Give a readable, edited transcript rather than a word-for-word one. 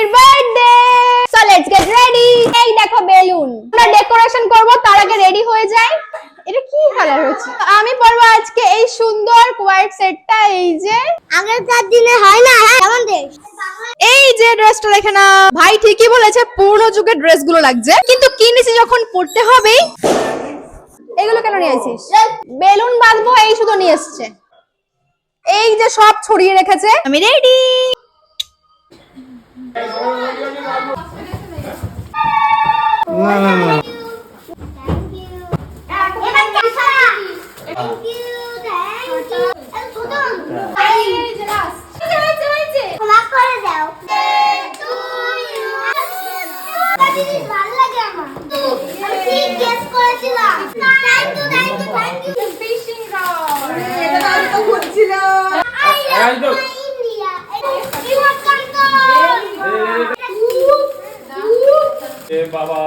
দিদির birthday. So let's get ready. এই দেখো বেলুন, আমরা ডেকোরেশন করব, তার আগে রেডি হয়ে যাই। এটা কি কালার হচ্ছে? আমি পরবো আজকে এই সুন্দর কোয়ার্ট সেটটা। এই যে আগেরকার দিনে হয় না, হ্যাঁ কেমন দেশ। এই যে ড্রেসটা দেখে না, ভাই ঠিকই বলেছে, পুরনো যুগের ড্রেসগুলো লাগছে, কিন্তু কিনেছি যখন পড়তে হবেই। এগুলো কেন নিয়ে আসিস? বেলুন বাঁধবো, এই শুধু নিয়ে এসছে। এই যে সব ছড়িয়ে রেখেছে। আমি রেডি। বাবা